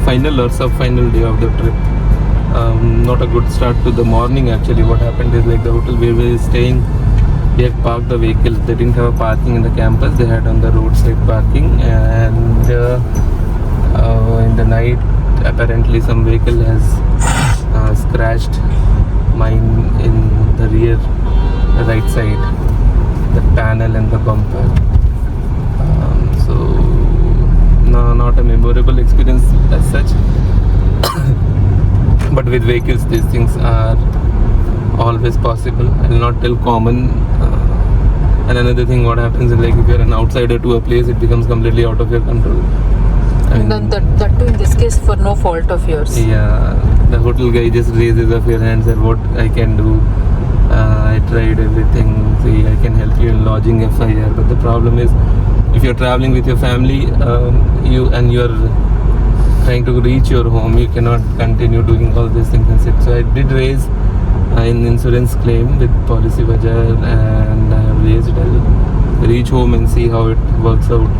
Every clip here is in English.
final or sub-final day of the trip. Not a good start to the morning actually. What happened is like the hotel where we were staying, we had parked the vehicles. They didn't have a parking in the campus. They had on the roadside parking, and in the night apparently some vehicle has scratched mine in the rear right side, the panel and the bumper. So no, not a memorable experience as such. But with vehicles these things are always possible. I will not tell common. And another thing what happens is like if you're an outsider to a place, it becomes completely out of your control. And then that too in this case for no fault of yours. Yeah, the hotel guy just raises up your hands and what I can do. I tried everything. See, I can help you in lodging FIR. But the problem is, if you're traveling with your family, you're trying to reach your home, you cannot continue doing all these things and sit. So I did raise an insurance claim with Policy Bazaar, and I have raised it. I'll reach home and see how it works out,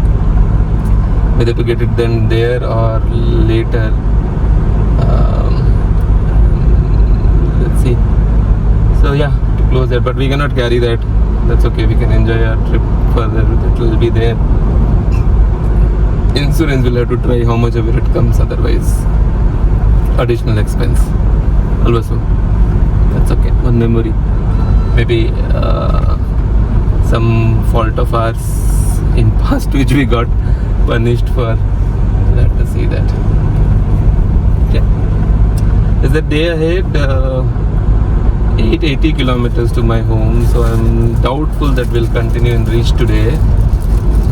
whether to get it then there or later. Let's see. So yeah, to close that, but we cannot carry that. That's okay. We can enjoy our trip further. It will be there. Insurance will have to try how much of it comes, otherwise additional expense. Also, that's okay. One memory. Maybe some fault of ours in past which we got punished for. Let us see that. Okay. There's a day ahead. 880 kilometers to my home, so I'm doubtful that we'll continue and reach today.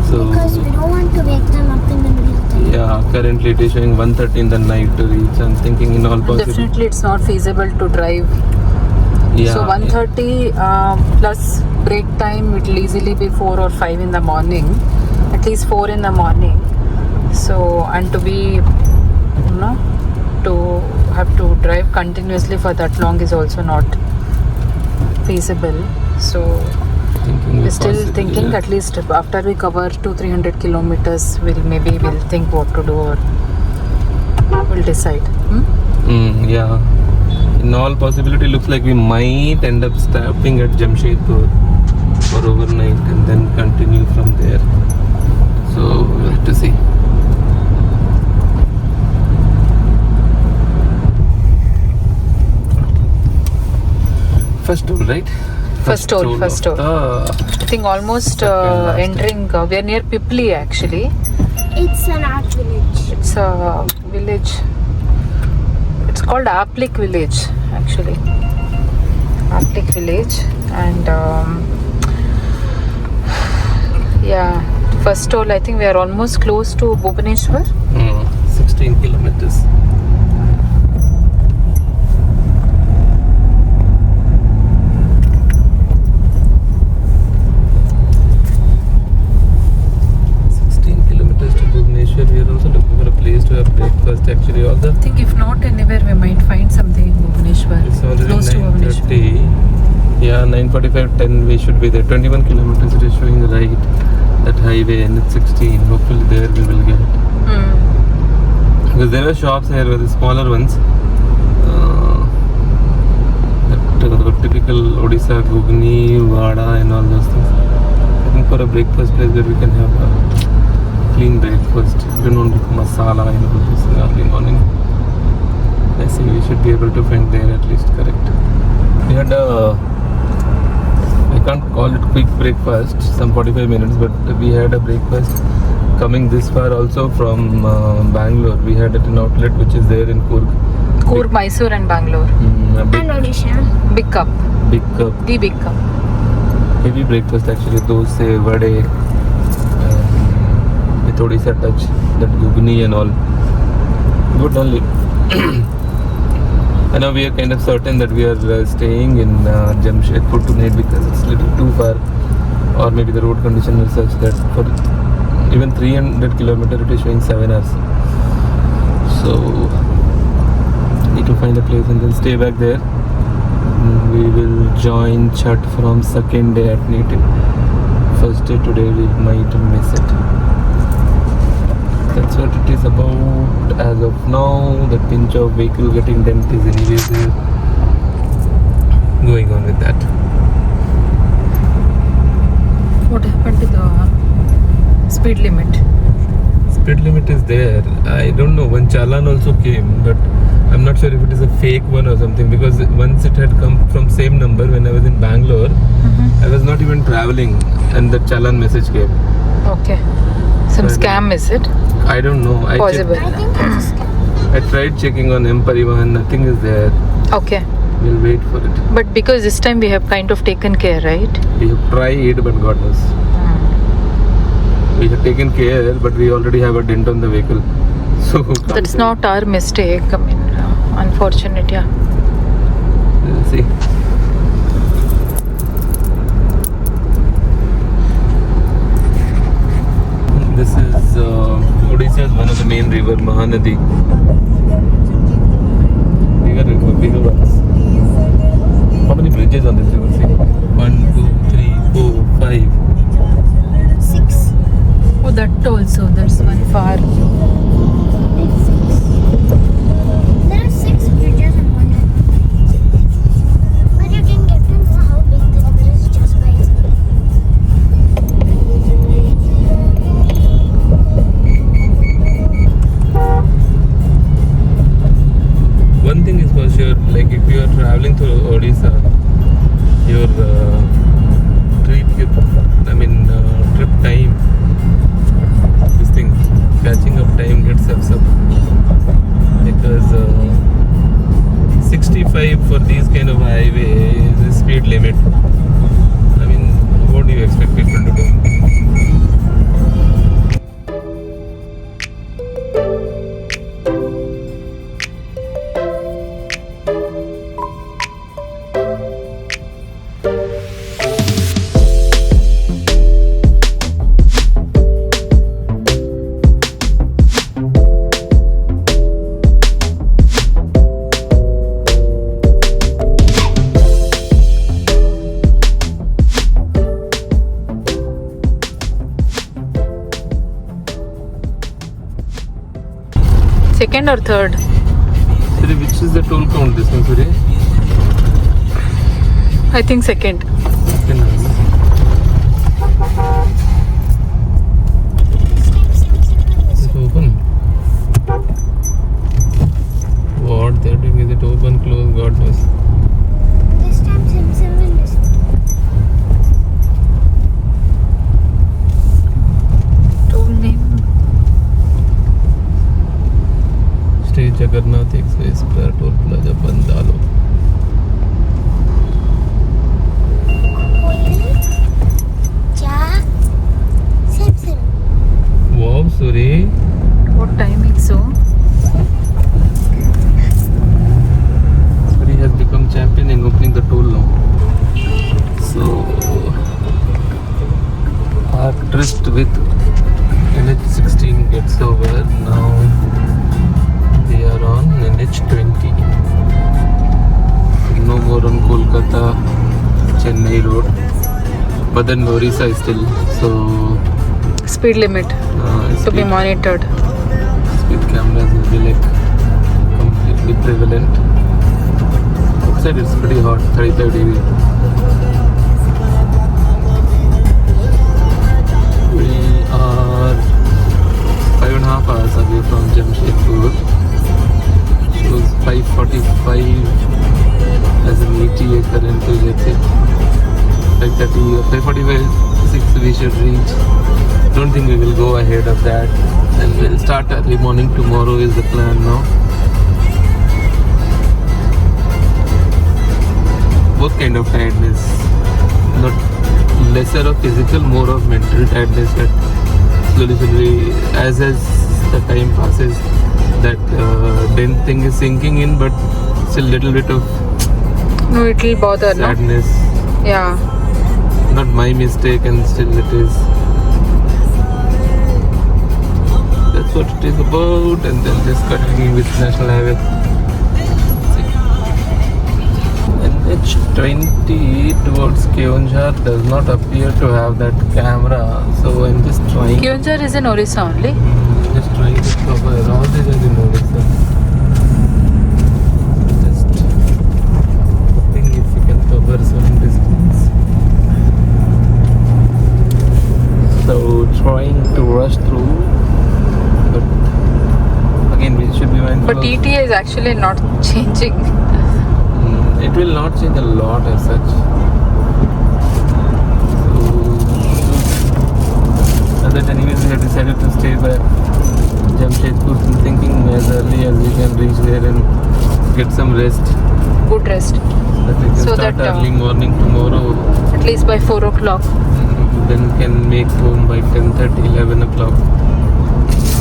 So because we don't want to wake them up in the middle of the night. yeah, currently it is showing 1:30 in the night to reach. I'm thinking in all possible. Definitely it's not feasible to drive. Yeah. So 1:30 plus break time, it will easily be 4 or 5 in the morning. At least 4 in the morning. So, and to be, to have to drive continuously for that long is also not feasible. So we're still thinking, at least after we cover 200-300 kilometers, we'll think what to do, or we'll decide. Yeah. In all possibility, looks like we might end up stopping at Jamshedpur for overnight and then continue from there. So we'll have to see. First toll, right? First toll. I think almost entering. We are near Pipli actually. It's an art village. It's a village. It's called Aplik village actually. Aplik village, and yeah, first toll. I think we are almost close to Bhubaneswar. 16 kilometers. We are also looking for a place to have breakfast. Actually, all the. I think if not anywhere, we might find something in Bhubaneswar. It's already Close to 9:30. Yeah, 9:45, 10. We should be there. 21 kilometers. It is showing right that highway, and it's 16. Hopefully, there we will get. Because there are shops here, the smaller ones. Typical Odisha Gugni, Vada, and all those things. I think for a breakfast place where we can have a clean breakfast. We don't want masala and all this in early morning. I see we should be able to find there at least, correct. We had I can't call it quick breakfast, some 45 minutes, but we had a breakfast coming this far also from Bangalore. We had at an outlet which is there in Coorg. Coorg, Mysore and Bangalore. And Odisha. Big cup. Big cup. The big cup. Heavy breakfast actually. Dosa, vade, with Odisha touch, that gugni and all. Good only. And now we are kind of certain that we are staying in Jamshedpur tonight because it's a little too far, or maybe the road condition is such that for even 300 kilometers it is showing 7 hours. So need to find a place and then stay back there. We will join Chhat from second day at native. First day today we might miss it. That's what it is about. as of now. The pinch of vehicle getting dent is anyways going on with that. What happened to the speed limit? Speed limit is there. I don't know. One challan also came, but I'm not sure if it is a fake one or something, because once it had come from same number when I was in Bangalore. I was not even traveling and the challan message came. Okay. Some scam is it? I don't know. Possible. I think it's a scam. I tried checking on M-Parivahan. Nothing is there. Okay. We'll wait for it. But because this time we have kind of taken care, right? We have tried, but God knows. We have taken care, but we already have a dent on the vehicle. So That's not our mistake. I mean, unfortunate, yeah. We'll see. This is Odisha's one of the main river, Mahanadi. Bigger ones. How many bridges on this river? See? 1, 2, 3, 4, 5. 6. Oh, that also. That's one far. It's 6. There are 6 bridges on one end. But you can get to know how big the river is just by itself. One thing is for sure, like if you are traveling through Odisha, your trip time, this thing, catching up time gets ups up, because 65 for these kind of highway is the speed limit. I mean, what do you expect people to do? Second or third? Siri, which is the toll count this one, Siri? I think second. It's open. What they're doing, is it open, close, God knows. This time Sim will listen. Toll name. State Jagannath Express per Toll Plaza Bandalo. Sim. Wow, Suri. What timing so? Suri has become champion in opening the toll now. So, our tryst with NH16 gets over. Now we are on NH20. No more on Kolkata, Chennai road. But then Orissa is still, so Speed limit to be monitored. speed cameras will be like completely prevalent. Outside it's pretty hot, 35 degrees. We are 5.5 hours away from Jamshedpur. Shows 5:45 as an ETA currently, let's say 5:30 or 5:45, 6 we should reach. Don't think we will go ahead of that, and we'll start early morning tomorrow is the plan now. Both kind of tiredness, not lesser of physical, more of mental tiredness, that slowly as the time passes, that dent thing is sinking in, but still little bit of No, it will bother, no? sadness. Yeah. Not my mistake, and still it is. That's what it is about, and then just continuing with National Highway. NH20 towards Keonjhar does not appear to have that camera, so I'm just trying. Keonjhar is in Orissa only. Just trying to cover all these are in Odisha. But ETA is actually not changing. It will not change a lot as such. So that anyways we have decided to stay back Jamshedpur, thinking as early as we can reach there and get some rest. Good rest. That we can So start that, early morning tomorrow. At least by 4 o'clock. Then can make home by 10:30, 11 o'clock.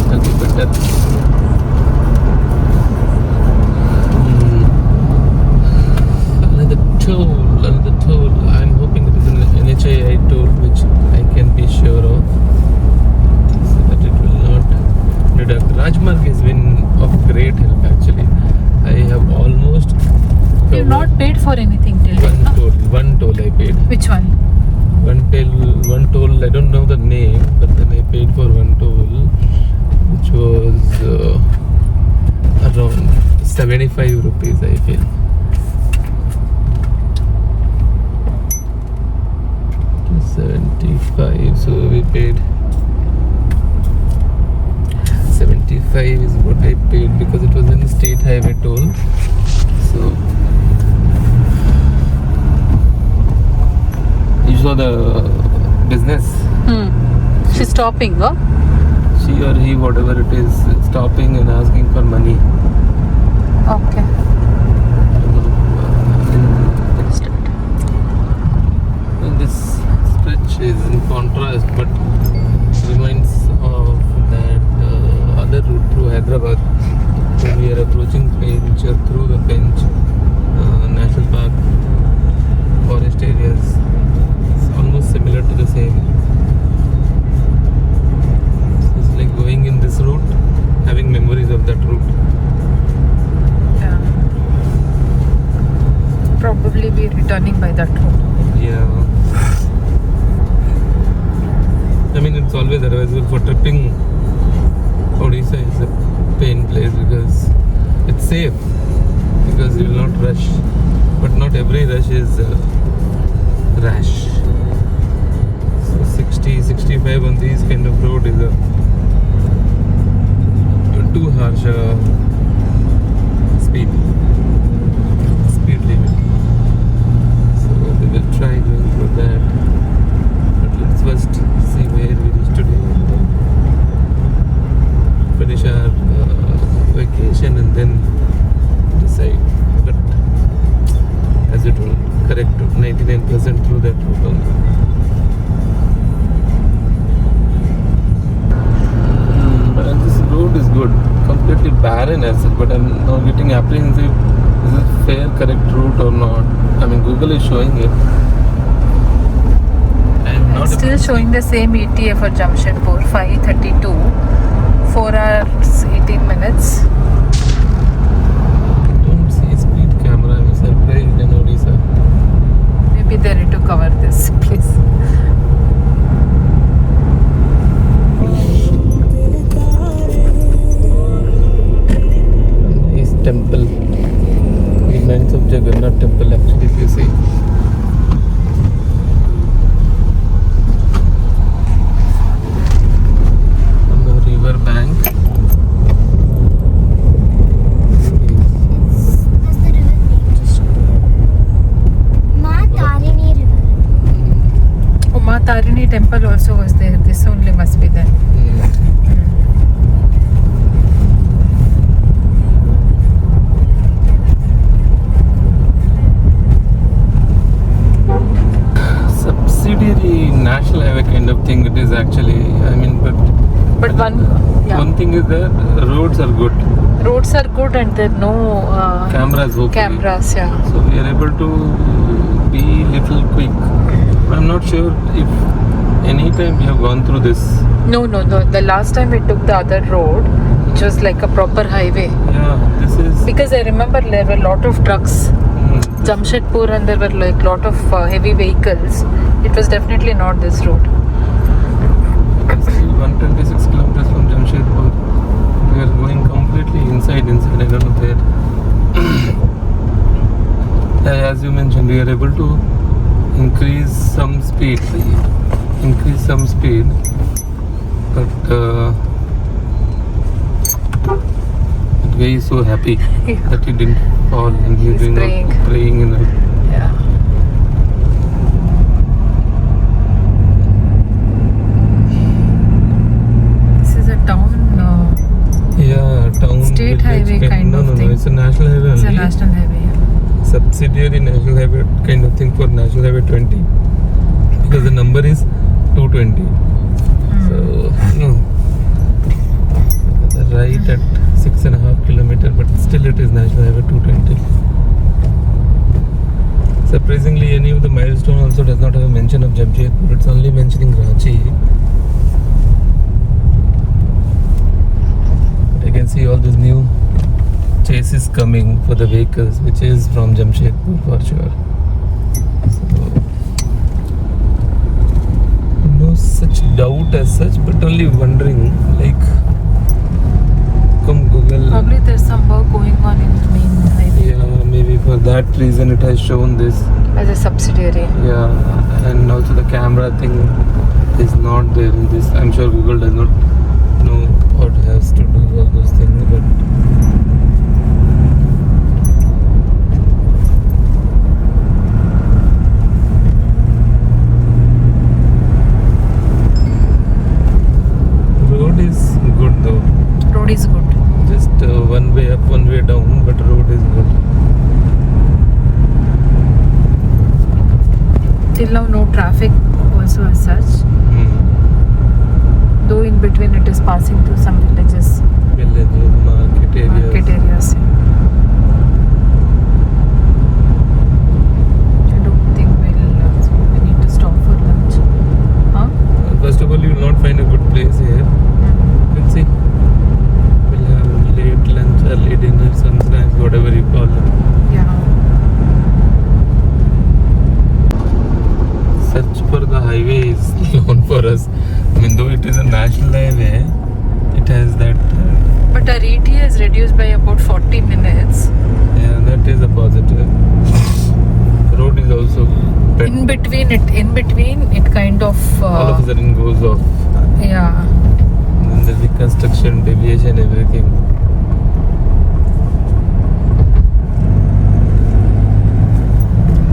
That'll be better. Another toll. I'm hoping it is an NHAI toll, which I can be sure of, so that it will not deduct. Rajmarg has been of great help actually. I have almost You've not paid for anything till date, no? one toll I paid. Which one? One toll, I don't know the name, but then I paid for one toll, which was around 75 rupees, I feel. So we paid 75 is what I paid because it was in state highway toll. So you saw the business. She's stopping, huh? She or he, whatever it is, stopping and asking for money. Okay. And this stretch is in contrast, but reminds of that other route through Hyderabad. When we are approaching Pench or through the Pench National Park, forest areas, it's almost similar to the same. It's like going in this route, having memories of that route. Yeah. Probably be returning by that road. Yeah. I mean, it's always advisable for tripping. Odisha is a pain place because it's safe, because you will not rush. But not every rush is rash. So 60, 65 on these kind of road is too harsh speed limit. So we will try going through that. But let's first see where we reach today and then finish our vacation and then decide. But as it will correct 99% through that route only. But this road is good, completely barren as such, but I'm now getting apprehensive. Is it fair, correct route or not? I mean, Google is showing it. I'm not It's still showing the same ETA for Jamshedpur, 5:32, 4 hours 18 minutes. don't see speed camera. I'm surprised in Odisha. Maybe they need to cover this, please. Nice temple. Reminds of Jagannath temple actually, if you see. On the river bank. That's the river name just. Tarini River. Oh, Ma Tarini temple also was there. This only must be there. Subsidiary national highway kind of thing it is actually. I mean, but one thing is that roads are good. Roads are good and there are no Cameras hopefully. cameras, yeah. So we are able to be little quick. I'm not sure if any time we have gone through this. No. The last time we took the other road, which was like a proper highway. Yeah, this is. Because I remember there were a lot of trucks, Jamshedpur, and there were like lot of heavy vehicles. It was definitely not this road. Still 126 kilometers from Jamshedpur. We are going completely inside. I don't know where. As you mentioned, we are able to increase some speed. But we guy is so happy Yeah. that he didn't fall and he's He's doing praying. praying in the Yeah. This is a town. town State village highway kind no, of no, thing. No, it's a national highway It's a only. national highway. Subsidiary national highway kind of thing for national highway 20 because the number is 220. So no, right at 6.5 kilometer, but still it is national highway 220. Surprisingly, any of the milestone also does not have a mention of Jamshedpur. It's only mentioning Ranchi. But I can see all these new chases coming for the vehicles, which is from Jamshedpur for sure. So, no such doubt as such, but only wondering, like, come Google. Probably there's some work going on in the main highway Yeah, maybe for that reason it has shown this. as a subsidiary. Yeah, and also the camera thing is not there in this. I'm sure Google does not know what has to do all those things, but road is good though. Road is good. Just one way up, one way down, but road is good. Till now, no traffic also as such. Though in between it is passing through some villages, Villages, market areas. market areas. I don't think we need to stop for lunch. Huh? First of all, you will not find a good place here. We'll see. We'll have late lunch, early dinner, some snacks, whatever you call it. Yeah. Search for the highway is known for us. I mean, though it is a national highway, it has that. But our ETA is reduced by about 40 minutes. Yeah, that is a positive. Road is also better. In between it kind of All of a sudden goes off. yeah. And then there'll be construction, deviation, everything.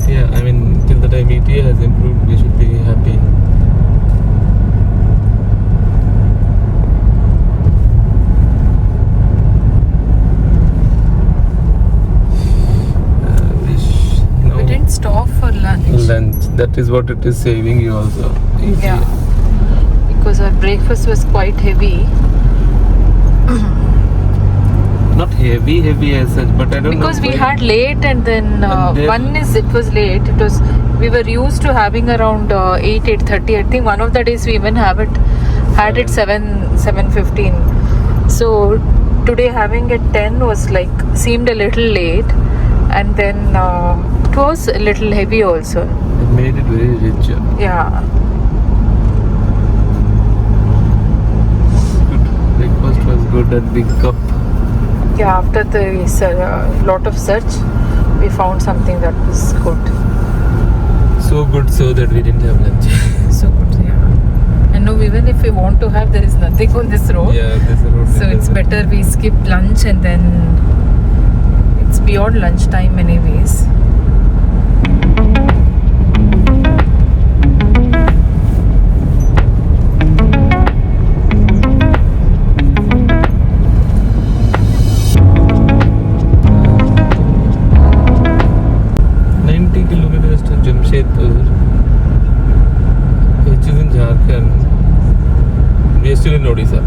Yeah, I mean, till the time ETA has improved, we should be happy. We didn't stop for lunch. Lunch. That is what it is saving you also. Yeah. Because our breakfast was quite heavy. Not heavy as such, but I don't Because know. we had late and then And then- one is it was late. We were used to having around 8:30. I think one of the days we even had it 7:15. So today having it 10 was like seemed a little late, and then it was a little heavy also. It made it very rich. Yeah. Good. Breakfast was good at Big Cup. Yeah, after the lot of search, we found something that was good. So good so that we didn't have lunch. So good, yeah. And no, even if we want to have, there is nothing on this road. Yeah, this road. So it's better we skip lunch and then it's beyond lunchtime anyways. Jamshedpur, which is in Jharkhand. We are still in Odisha.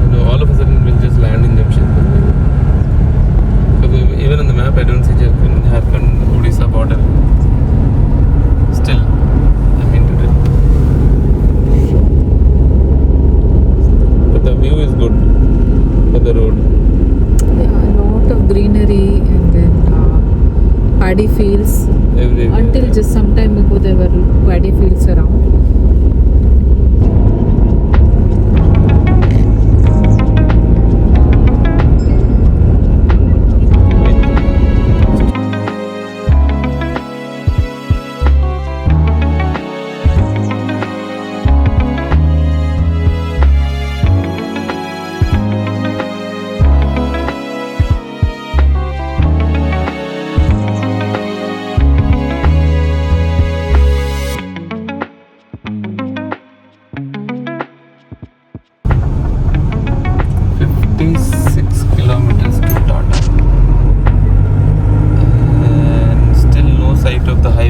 You know, all of a sudden we'll just land in Jamshedpur. Because even on the map, I don't see Jharkhand Odisha border. Still, I mean to it. But the view is good for the road. Yeah, a lot of greenery and then paddy fields. Everywhere. Until just some time ago, there were paddy fields around.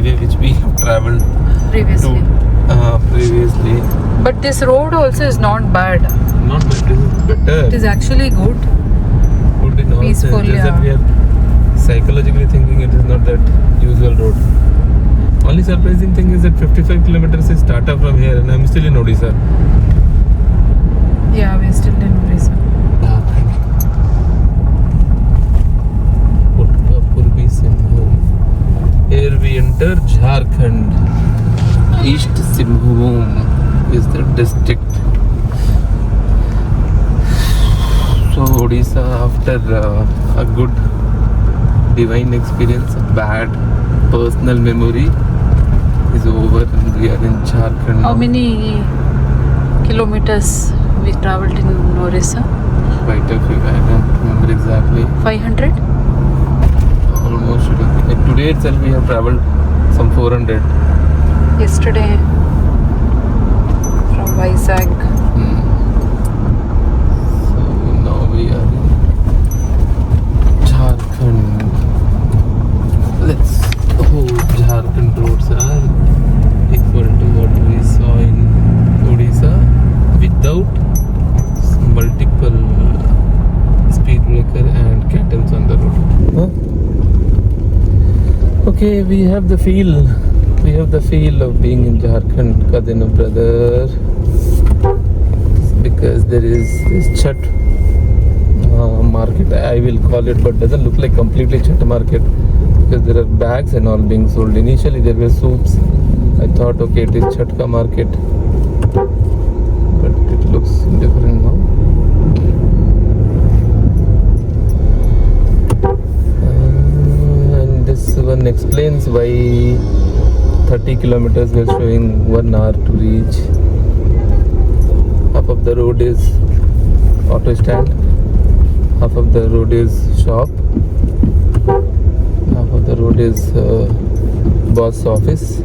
highway which we have traveled previously. previously. But this road also is not bad. Not that this is better. It is actually good. Good in all peaceful, sense. Just yeah. that we are psychologically thinking it is not that usual road. Only surprising thing is that 55 kilometers is Tata from here, and I'm still in Odisha. Yeah, we're still in Odisha. Purbi Simbhum. Here we enter Jharkhand. East Simbhum is the district. So Odisha, after a good divine experience, a bad personal memory is over, and we are in Jharkhand. How now. many kilometers we traveled in Odisha? Quite a few. I don't remember exactly. 500? Almost. Like today itself we have traveled some 400. Yesterday from Vizag. So now we are in Jharkhand. Let's hope Jharkhand roads are equal to what we saw in Odisha without multiple speed breaker and cattles on the road. Okay, we have the feel. We have the feel of being in Jharkhand, cousin of brother, because there is this Chhat market, I will call it, but doesn't look like completely Chhat market because there are bags and all being sold. Initially there were soups. I thought, okay, it is Chhat market, but it looks different now. And this one explains why 30 kilometers we are showing 1 hour to reach. Half of the road is auto stand, half of the road is shop, half of the road is boss office.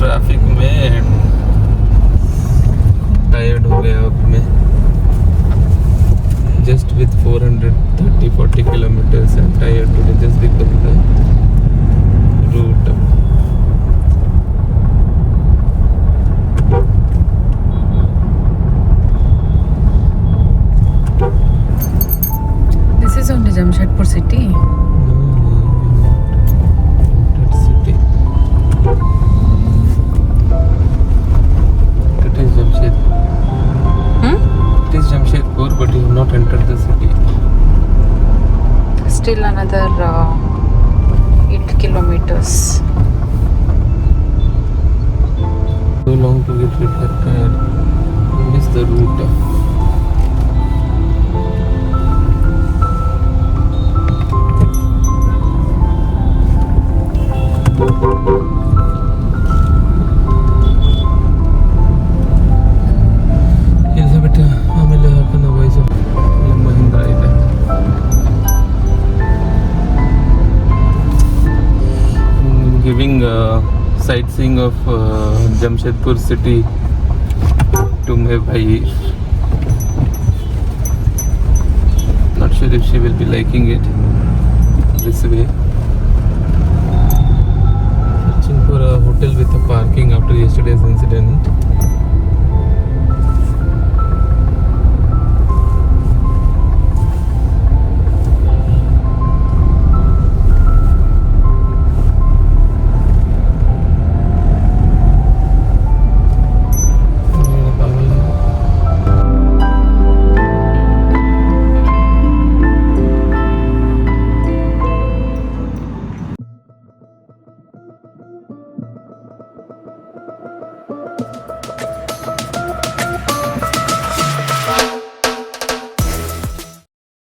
Traffic में tired हो गया अब मैं. Just with 430-40 kilometers I'm tired today just because of the route. This is only Jamshedpur city. That city. It is Jamshedpur. It is Jamshedpur, but you have not entered the city. Still another 8 kilometers. So long to get reflected. Miss the route. ಇಲ್ಲ ಬಿಟ್ಟ ಆಮೇಲೆ ಹಾಕೋಣ ವಯಸ್ಸು ಮಹೀಂದ್ರ ಇದೆ. Giving sightseeing of Jamshedpur city to my bhai. Not sure if she will be liking it this way. Searching for a hotel with a parking after yesterday's incident.